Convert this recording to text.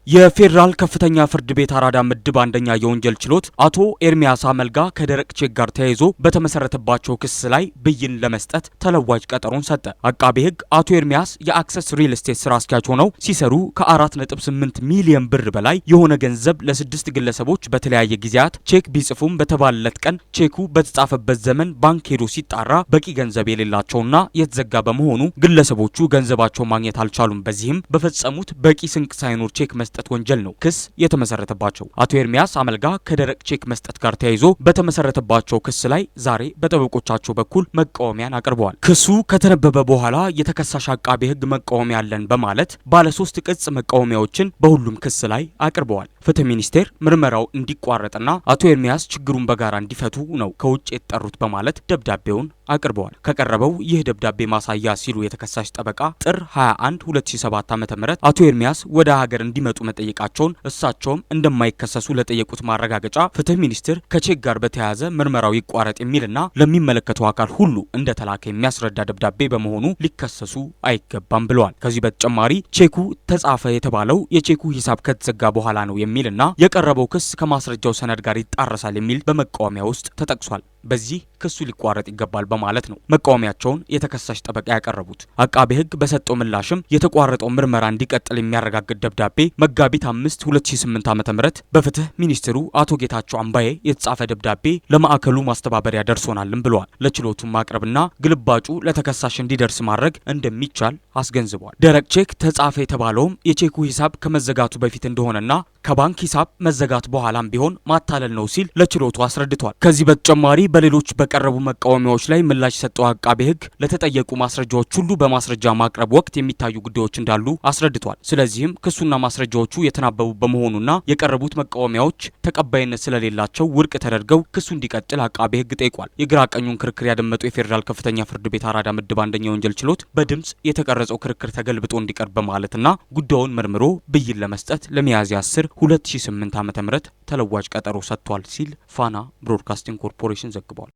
የፌዴራል ከፍተኛ ፍርድ ቤት አራዳ ምድብ አንደኛ የወንጀል ችሎት አቶ ኤርሚያስ አመልጋ ከደረቅ ቼክ ጋር ተያይዞ በተመሰረተባቸው ክስ ላይ ብይን ለመስጠት ተለዋጭ ቀጠሮን ሰጠ። አቃቤ ሕግ አቶ ኤርሚያስ የአክሰስ ሪል ስቴት ስራ አስኪያጅ ሆነው ሲሰሩ ከ4.8 ሚሊዮን ብር በላይ የሆነ ገንዘብ ለ6 ግለሰቦች በተለያየ ጊዜያት ቼክ ቢጽፉም በተባለለት ቀን ቼኩ በተጻፈበት ዘመን ባንክ ሄዶ ሲጣራ በቂ ገንዘብ የሌላቸውና የተዘጋ በመሆኑ ግለሰቦቹ ገንዘባቸው ማግኘት አልቻሉም። በዚህም በፈጸሙት በቂ ስንቅ ሳይኖር ቼክ መስጠት ወንጀል ነው ክስ የተመሰረተባቸው። አቶ ኤርሚያስ አመልጋ ከደረቅ ቼክ መስጠት ጋር ተያይዞ በተመሰረተባቸው ክስ ላይ ዛሬ በጠበቆቻቸው በኩል መቃወሚያን አቅርበዋል። ክሱ ከተነበበ በኋላ የተከሳሽ አቃቤ ሕግ መቃወሚያ አለን በማለት ባለ 3 ቅጽ መቃወሚያዎችን በሁሉም ክስ ላይ አቅርበዋል። ፍትህ ሚኒስቴር ምርመራው እንዲቋረጥና አቶ ኤርሚያስ ችግሩን በጋራ እንዲፈቱ ነው ከውጭ የተጠሩት በማለት ደብዳቤውን አቅርበዋል። ከቀረበው ይህ ደብዳቤ ማሳያ ሲሉ የተከሳሽ ጠበቃ ጥር 21 2007 ዓ.ም አቶ ኤርሚያስ ወደ ሀገር እንዲመጡ መጠየቃቸውን እሳቸውም እንደማይከሰሱ ለጠየቁት ማረጋገጫ ፍትህ ሚኒስቴር ከቼክ ጋር በተያያዘ ምርመራው ይቋረጥ የሚልና ለሚመለከተው አካል ሁሉ እንደተላከ የሚያስረዳ ደብዳቤ በመሆኑ ሊከሰሱ አይገባም ብለዋል። ከዚህ በተጨማሪ ቼኩ ተጻፈ የተባለው የቼኩ ሂሳብ ከተዘጋ በኋላ ነው የሚልና የቀረበው ክስ ከማስረጃው ሰነድ ጋር ይጣረሳል የሚል በመቃወሚያ ውስጥ ተጠቅሷል። በዚህ ክሱ ሊቋረጥ ይገባል በማለት ነው መቃወሚያቸውን የተከሳሽ ጠበቃ ያቀረቡት። አቃቤ ሕግ በሰጠው ምላሽም የተቋረጠው ምርመራ እንዲቀጥል የሚያረጋግጥ ደብዳቤ መጋቢት 5 2008 ዓ.ም በፍትህ ሚኒስትሩ አቶ ጌታቸው አምባዬ የተጻፈ ደብዳቤ ለማዕከሉ ማስተባበሪያ ደርሶናልም ብለዋል። ለችሎቱ ማቅረብና ግልባጩ ለተከሳሽ እንዲደርስ ማድረግ እንደሚቻል አስገንዝበዋል። ደረቅ ቼክ ተጻፈ የተባለውም የቼኩ ሂሳብ ከመዘጋቱ በፊት እንደሆነና ከባንክ ሂሳብ መዘጋት በኋላም ቢሆን ማታለል ነው ሲል ለችሎቱ አስረድቷል። ከዚህ በተጨማሪ በሌሎች በቀረቡ መቃወሚያዎች ላይ ምላሽ የሰጠው አቃቤ ሕግ ለተጠየቁ ማስረጃዎች ሁሉ በማስረጃ ማቅረብ ወቅት የሚታዩ ጉዳዮች እንዳሉ አስረድቷል። ስለዚህም ክሱና ማስረጃዎቹ የተናበቡ በመሆኑና የቀረቡት መቃወሚያዎች ተቀባይነት ስለሌላቸው ውድቅ ተደርገው ክሱ እንዲቀጥል አቃቤ ሕግ ጠይቋል። የግራ ቀኙን ክርክር ያደመጡ የፌዴራል ከፍተኛ ፍርድ ቤት አራዳ ምድብ አንደኛ የወንጀል ችሎት በድምጽ የተቀረጸው ክርክር ተገልብጦ እንዲቀርብ በማለትና ጉዳዩን መርምሮ ብይን ለመስጠት ለሚያዝያ 10 2008 ዓ.ም ተለዋጭ ቀጠሮ ሰጥቷል ሲል ፋና ብሮድካስቲንግ ኮርፖሬሽን ዘግቧል።